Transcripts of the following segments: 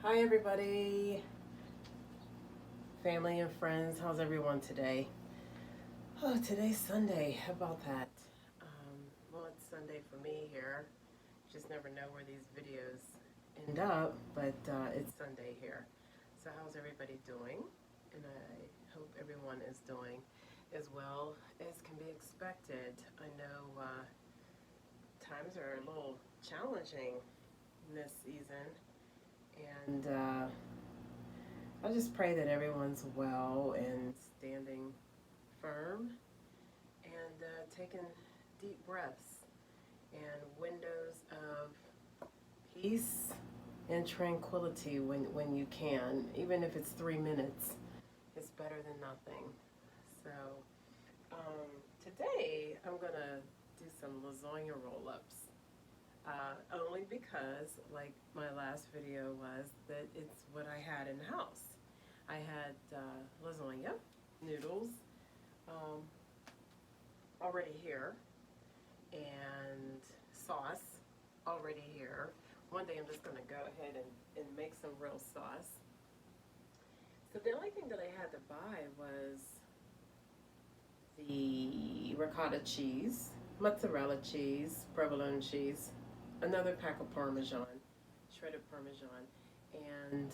Hi everybody, family and friends. How's everyone today? Oh, today's Sunday. How about that? Well, it's Sunday for me here. Just never know where these videos end up, but it's Sunday here. So how's everybody doing? And I hope everyone is doing as well as can be expected. I know times are a little challenging this season, and I just pray that everyone's well and standing firm and taking deep breaths and windows of peace and tranquility when you can. Even if it's 3 minutes, it's better than nothing. So today I'm going to do some lasagna roll-ups. Only because, like my last video was, that it's what I had in the house. I had lasagna, noodles um, already here, and sauce already here. One day I'm just going to go ahead and make some real sauce. So the only thing that I had to buy was the ricotta cheese, mozzarella cheese, provolone cheese, another pack of Parmesan, shredded Parmesan, and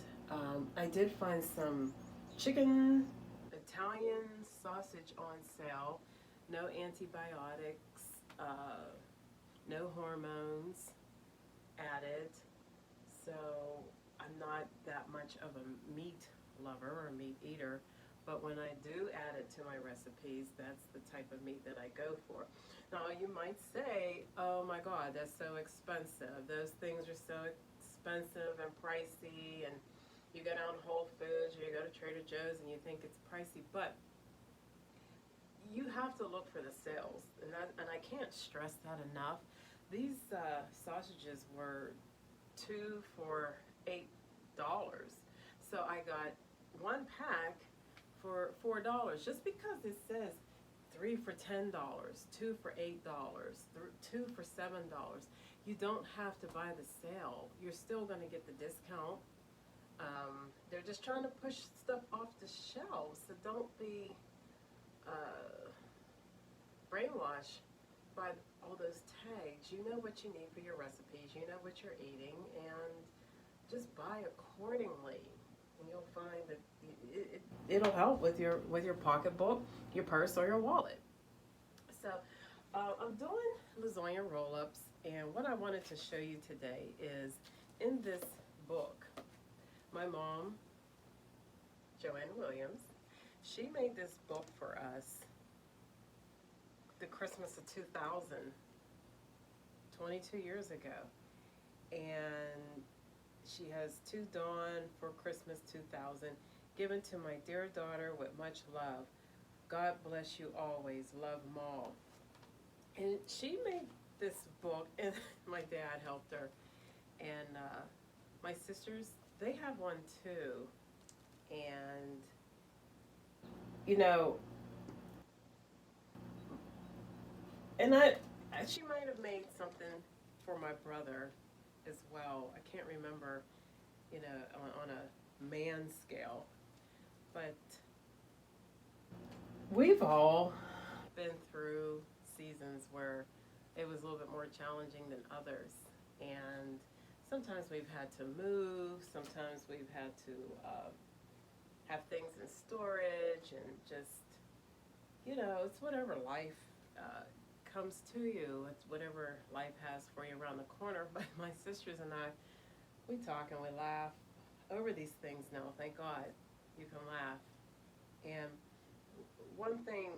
I did find some chicken Italian sausage on sale. No antibiotics, no hormones added. So I'm not that much of a meat lover or meat eater, but when I do add it to my recipes, that's the type of meat that I go for. Now you might say, oh my God, that's so expensive. Those things are so expensive and pricey, and you go down Whole Foods or you go to Trader Joe's and you think it's pricey, but you have to look for the sales, and I can't stress that enough. These sausages were 2 for $8. So I got one pack for $4 just because it says 3 for $10, 2 for $8, 2 for $7. You don't have to buy the sale. You're still going to get the discount. They're just trying to push stuff off the shelves, so don't be brainwashed by all those tags. You know what you need for your recipes, you know what you're eating, and just buy accordingly. And you'll find that it'll help with your pocketbook, your purse, or your wallet. So I'm doing lasagna roll-ups, and what I wanted to show you today is in this book, my mom, Joanne Williams, she made this book for us the Christmas of 2000, 22 years ago. And she has To Dawn for Christmas 2000, given to my dear daughter with much love. God bless you always. Love, Maul. And she made this book, and my dad helped her. And my sisters, they have one too. And, you know, and she might have made something for my brother as well. I can't remember, on a man scale. But we've all been through seasons where it was a little bit more challenging than others. And sometimes we've had to move, sometimes we've had to have things in storage, and just, it's whatever life comes to you. It's whatever life has for you around the corner. But my sisters and I, we talk and we laugh over these things now. Thank God you can laugh. And one thing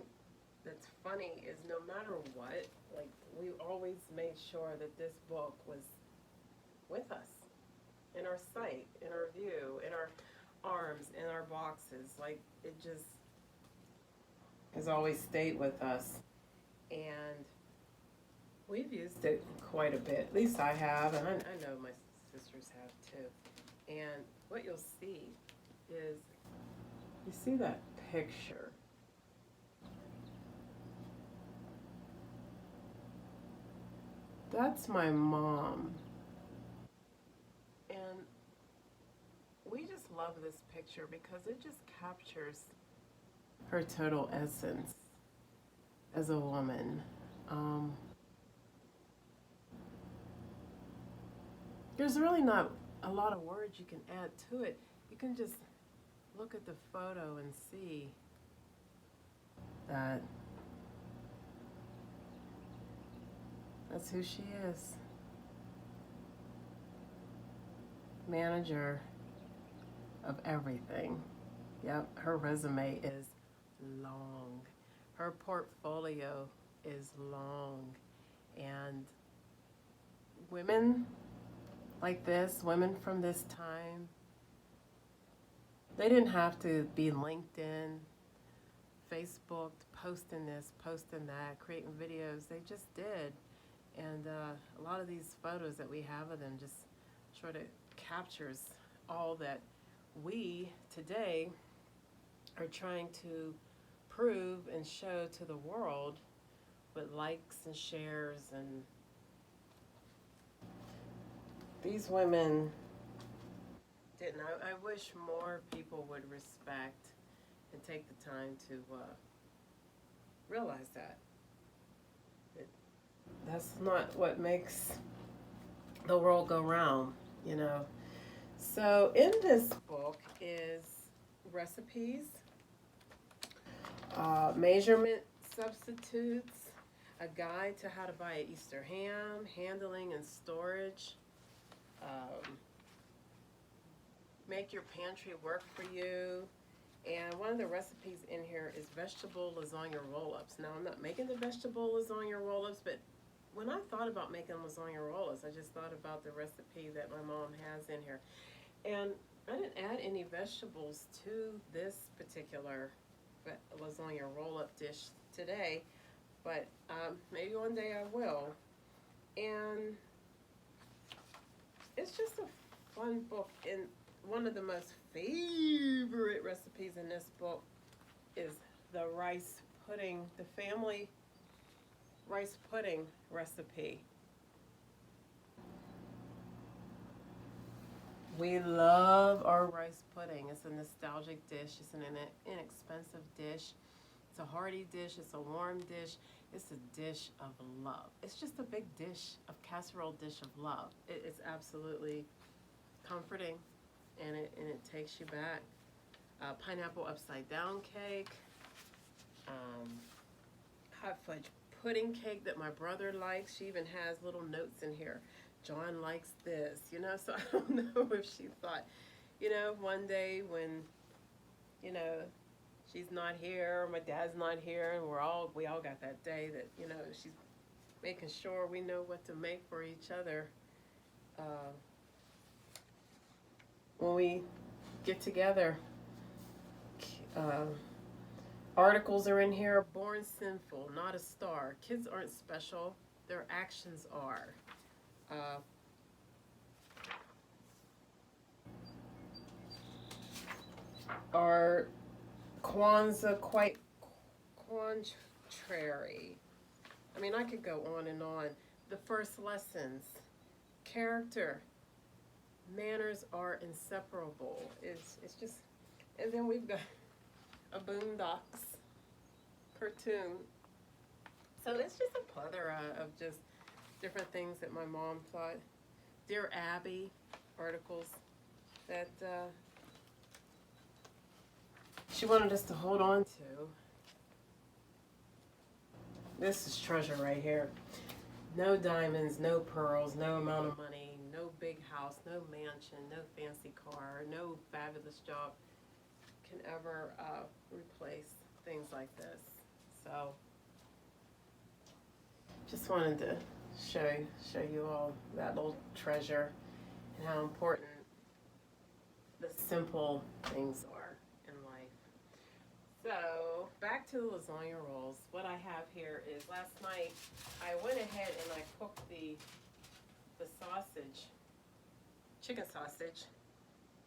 that's funny is no matter what, like, we always made sure that this book was with us, in our sight, in our view, in our arms, in our boxes. Like, it just has always stayed with us. And we've used it quite a bit. At least I have, and I know my sisters have too. And what you'll see is, you see that picture. That's my mom. And love this picture because it just captures her total essence as a woman. There's really not a lot of words you can add to it. You can just look at the photo and see that that's who she is. Manager of everything. Yep, her resume is long. Her portfolio is long. And women like this, women from this time, they didn't have to be LinkedIn, Facebook, posting this, posting that, creating videos. They just did. And a lot of these photos that we have of them just sort of captures all that we today are trying to prove and show to the world with likes and shares. And these women didn't. I wish more people would respect and take the time to realize that. That's not what makes the world go round, you know. So in this book is recipes, measurement substitutes, a guide to how to buy an Easter ham, handling and storage, make your pantry work for you. And one of the recipes in here is vegetable lasagna roll-ups. Now, I'm not making the vegetable lasagna roll-ups, but when I thought about making lasagna roll-ups, I just thought about the recipe that my mom has in here. And I didn't add any vegetables to this particular lasagna roll-up dish today, but maybe one day I will. And it's just a fun book. And one of the most favorite recipes in this book is the rice pudding, the family rice pudding recipe. We love our rice pudding. It's a nostalgic dish. It's an inexpensive dish. It's a hearty dish. It's a warm dish. It's a dish of love. It's just a big dish, a casserole dish of love. It's absolutely comforting, and it takes you back. Pineapple upside down cake, hot fudge pudding cake that my brother likes. She even has little notes in here. John likes this, you know, so I don't know if she thought, you know, one day when, you know, she's not here, or my dad's not here, and we all got that day that, you know, she's making sure we know what to make for each other. When we get together, articles are in here. Born sinful, not a star. Kids aren't special, their actions are. Are Kwanzaa quite contrary? I mean, I could go on and on. The first lessons, character, manners are inseparable. It's just, and then we've got a Boondocks cartoon. So it's just a plethora of just different things that my mom thought. Dear Abby articles that she wanted us to hold on to. This is treasure right here. No diamonds, no pearls, no amount of money, no big house, no mansion, no fancy car, no fabulous job can ever replace things like this. So just wanted to show you all that little treasure and how important the simple things are in life. So back to the lasagna rolls. What I have here is last night I went ahead and I cooked the sausage, chicken sausage,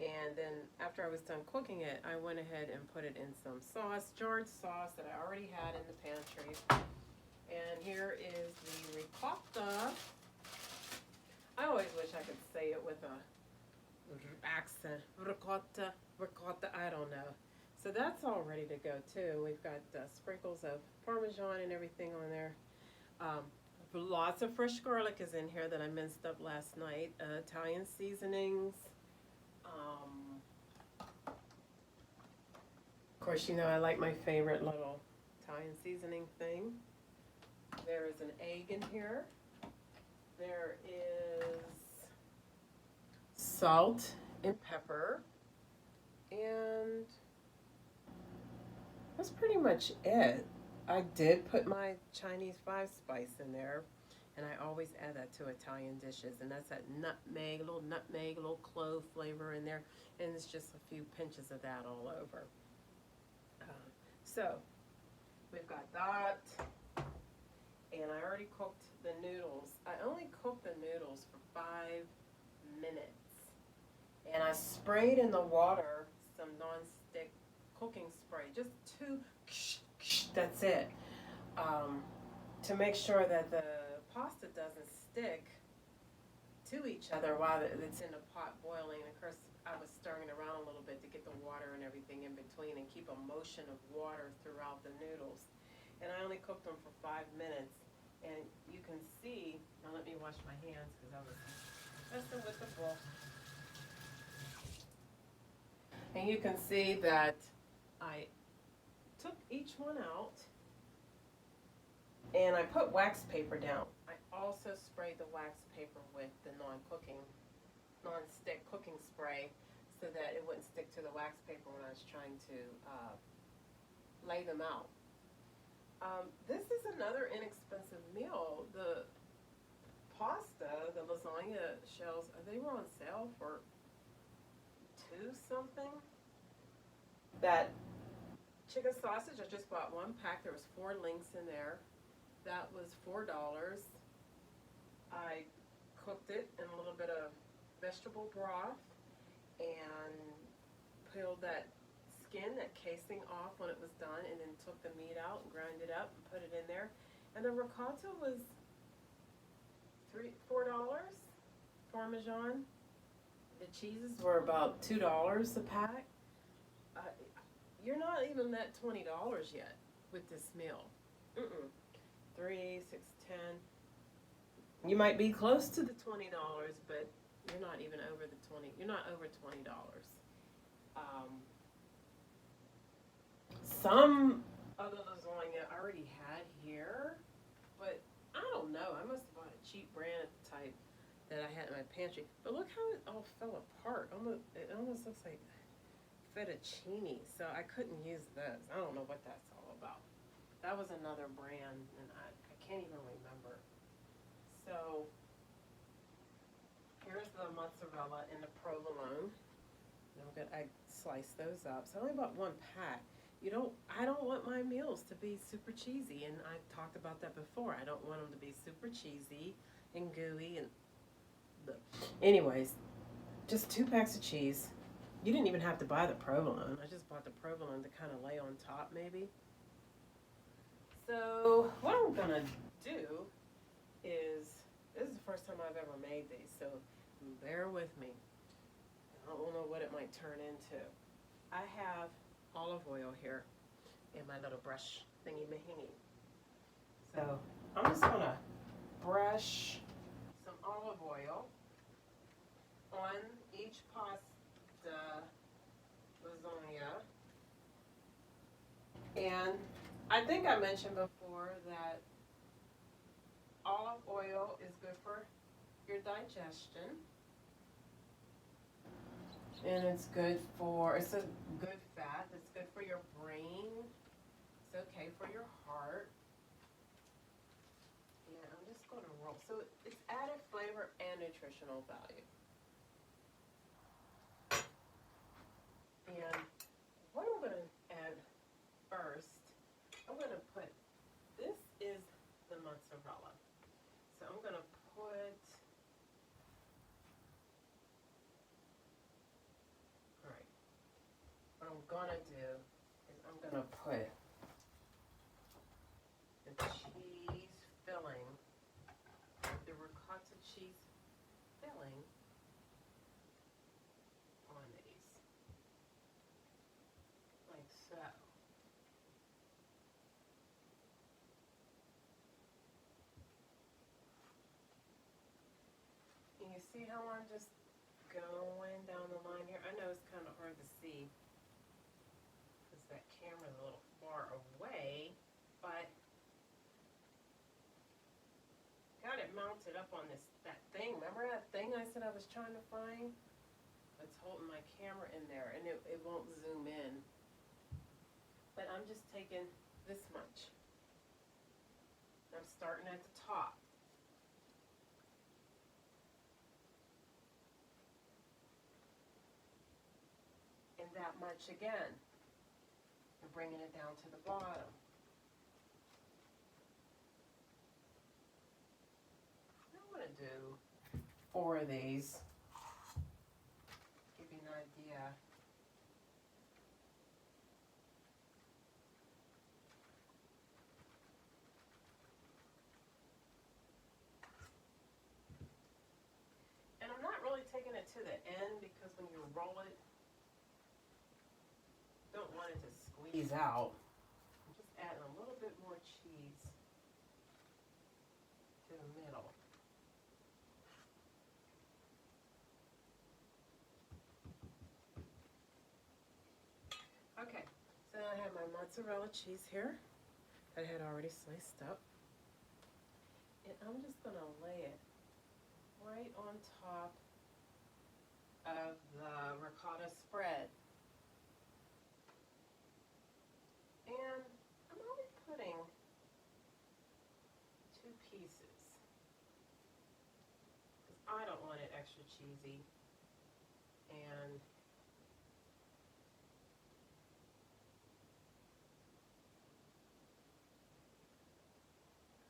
and then after I was done cooking it, I went ahead and put it in some sauce, jarred sauce that I already had in the pantry. And here is the ricotta. I always wish I could say it with a accent. Ricotta, I don't know. So that's all ready to go too. We've got sprinkles of Parmesan and everything on there. Um, Lots of fresh garlic is in here that I minced up last night. Italian seasonings. Of course, you know I like my favorite little Italian seasoning thing. There is an egg in here. There is salt and pepper. And that's pretty much it. I did put my Chinese 5-spice in there, and I always add that to Italian dishes, and that's that nutmeg, a little clove flavor in there, and it's just a few pinches of that all over. So, we've got that, and I already cooked the noodles. I only cooked the noodles for 5 minutes, and I sprayed in the water some non-stick cooking spray, just 2, that's it, to make sure that the pasta doesn't stick to each other while it's in the pot boiling. And of course, I was stirring it around a little bit to get the water and everything in between and keep a motion of water throughout the noodles. And I only cooked them for 5 minutes. And you can see, now let me wash my hands because I was messing with the bowl. And you can see that I took each one out and I put wax paper down. I also sprayed the wax paper with the non-stick cooking spray so that it wouldn't stick to the wax paper when I was trying to lay them out. This is another inexpensive meal. The pasta, the lasagna shells, they were on sale for $2 something. That chicken sausage, I just bought 1 pack. There was 4 links in there. That was $4. I cooked it in a little bit of vegetable broth and peeled that skin, that casing off when it was done, and then took the meat out and ground it up and put it in there. And the ricotta was $4. Parmesan. The cheeses were about $2 a pack. You're not even at $20 yet with this meal. 3, 6, 10. You might be close to the $20, but you're not even over the 20. You're not over $20. Some other lasagna I already had here, but I don't know. I must have bought a cheap brand type that I had in my pantry. But look how it all fell apart. It almost looks like fettuccine. So I couldn't use those. I don't know what that's all about. That was another brand, and I can't even remember. So here's the mozzarella and the provolone. I sliced those up. So I only bought 1 pack. I don't want my meals to be super cheesy, and I've talked about that before. I don't want them to be super cheesy and gooey and anyways, just 2 packs of cheese. You didn't even have to buy the provolone. I just bought the provolone to kind of lay on top maybe. So what I'm gonna do is, this is the first time I've ever made these, so bear with me. I don't know what it might turn into. I have olive oil here in my little brush thingy-mahingy. So I'm just gonna brush some olive oil on each pasta lasagna. And I think I mentioned before that olive oil is good for your digestion. And it's a good fat. It's good for your brain. It's okay for your heart. Yeah, I'm just going to roll. So it's added flavor and nutritional value. And what I'm going to add first, I'm going to put, this is the mozzarella. So I'm going to put, all right, what I'm going to do is I'm going to put the cheese filling, the ricotta cheese filling on See how I'm just going down the line here? I know it's kind of hard to see because that camera's a little far away, but got it mounted up on that thing. Remember that thing I said I was trying to find? It's holding my camera in there, and it won't zoom in. But I'm just taking this much. I'm starting at the top. And that much again. And bringing it down to the bottom. I want to do 4 of these. Give you an idea. And I'm not really taking it to the end because when you roll it, don't want it to squeeze out. I'm just adding a little bit more cheese to the middle. Okay, so I have my mozzarella cheese here that I had already sliced up. And I'm just going to lay it right on top of the ricotta spread. And I'm only putting 2 pieces because I don't want it extra cheesy. And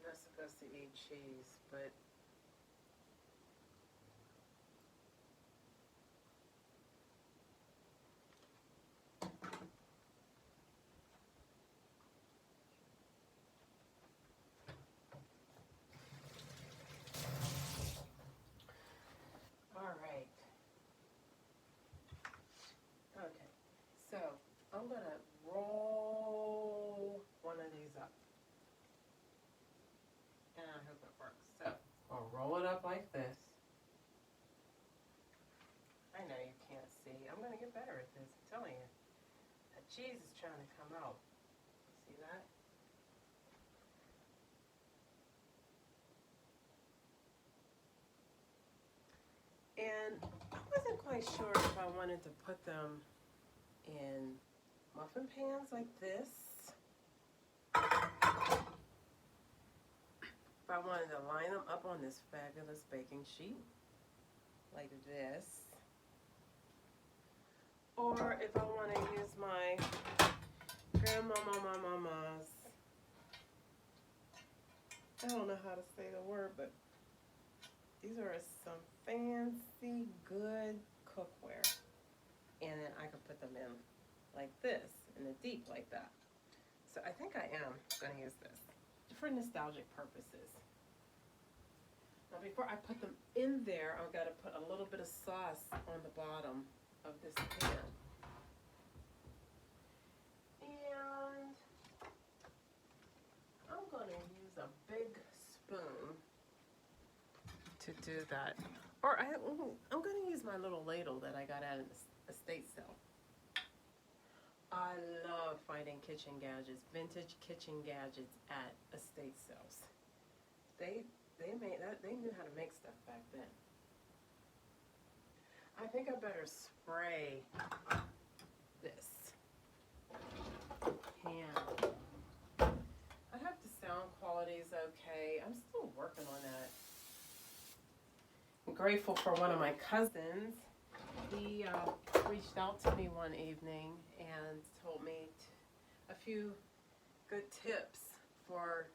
I'm not supposed to eat cheese, but all right. Okay, so I'm going to roll one of these up. And I hope it works. So I'll roll it up like this. I know you can't see. I'm going to get better at this. I'm telling you. That cheese is trying to come out. See that? And I wasn't quite sure if I wanted to put them in muffin pans like this. If I wanted to line them up on this fabulous baking sheet like this. Or if I want to use my grandmama's, I don't know how to say the word, but these are some fancy, good cookware. And then I can put them in like this, in the deep like that. So I think I am going to use this for nostalgic purposes. Now before I put them in there, I've got to put a little bit of sauce on the bottom of this pan. And I'm going to use a big spoon to do that. Or I'm going to use my little ladle that I got at an estate sale. I love finding kitchen gadgets, vintage kitchen gadgets at estate sales. They knew how to make stuff back then. I think I better spray this pan. I hope the sound quality is okay. I'm still working on that. I'm grateful for one of my cousins. He reached out to me one evening and told me a few good tips for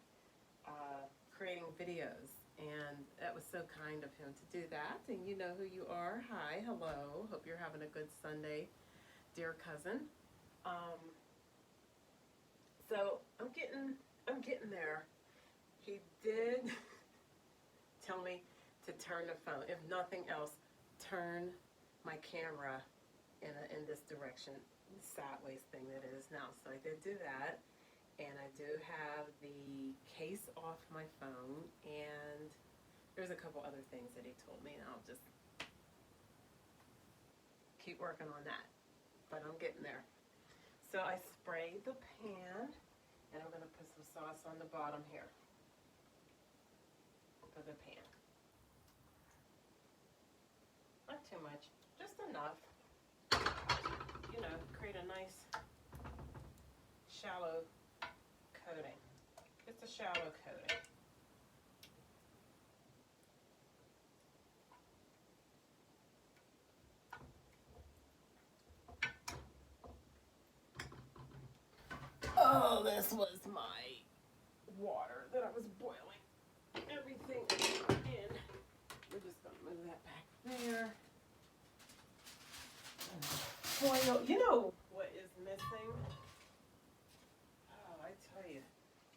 creating videos, and that was so kind of him to do that. And you know who you are. Hi, hello. Hope you're having a good Sunday, dear cousin. So I'm getting there. He did tell me to turn the phone. If nothing else, turn my camera in this direction, sideways thing that it is now. So I did do that, and I do have the case off my phone, and there's a couple other things that he told me, and I'll just keep working on that, but I'm getting there. So I sprayed the pan, and I'm going to put some sauce on the bottom here of the pan. Not too much, just enough, you know, create a nice shallow coating. It's a shallow coating. Oh, this was my water that I was boiling everything in. We're just going to move that back there. Foil. You know what is missing? Oh, I tell you,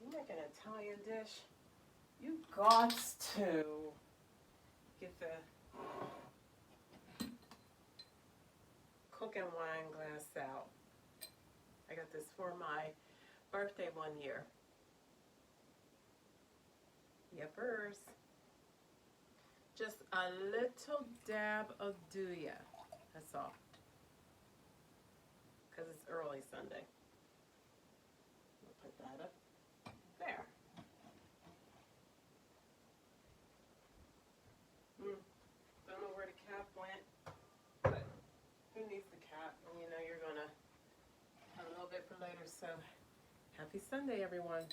you make an Italian dish, you got to get the cooking wine glass out. I got this for my birthday one year. Yepers. Just a little dab of Duya. That's all. Because it's early Sunday. We'll put that up there. Don't know where the cap went, but who needs the cap? And you know you're going to have a little bit for later. So happy Sunday, everyone.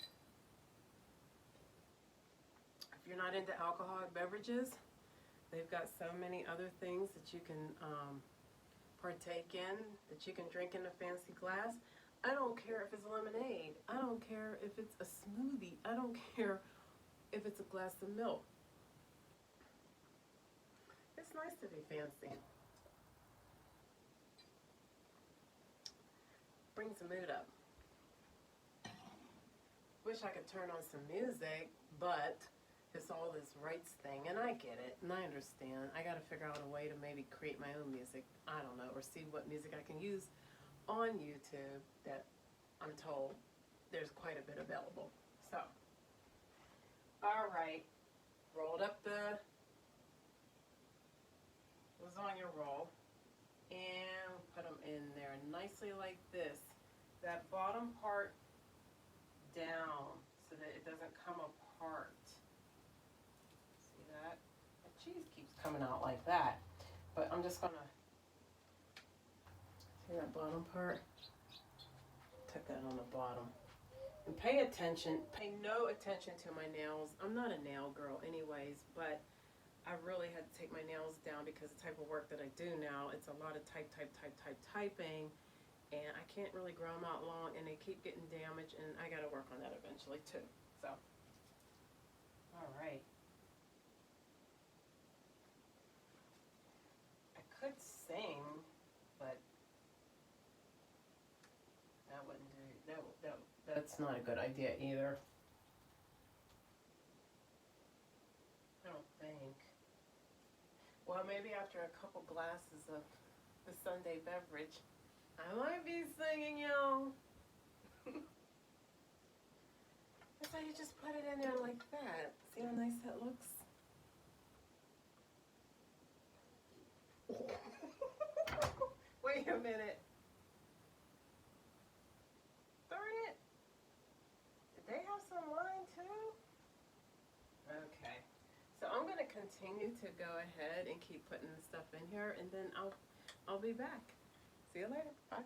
If you're not into alcoholic beverages, they've got so many other things that you can partake in, that you can drink in a fancy glass. I don't care if it's lemonade. I don't care if it's a smoothie. I don't care if it's a glass of milk. It's nice to be fancy. Brings the mood up. Wish I could turn on some music, but it's all this rights thing, and I get it, and I understand. I got to figure out a way to maybe create my own music, I don't know, or see what music I can use on YouTube that I'm told there's quite a bit available. So, all right, rolled up the lasagna roll, and put them in there nicely like this. That bottom part down so that it doesn't come apart. That. The cheese keeps coming out like that, but I'm just gonna see that bottom part. Tuck that on the bottom, and pay attention. Pay no attention to my nails. I'm not a nail girl, anyways, but I really had to take my nails down because the type of work that I do now, it's a lot of typing, and I can't really grow them out long, and they keep getting damaged, and I got to work on that eventually too. So, all right. Could sing, but that wouldn't do. That's not a good idea either. I don't think. Well, maybe after a couple glasses of the Sunday beverage, I might be singing, y'all. That's how you just put it in there like that. See how nice that looks? Wait a minute. Darn it. Did they have some wine too? Okay. So I'm going to continue to go ahead and keep putting the stuff in here, and then I'll be back. See you later. Bye.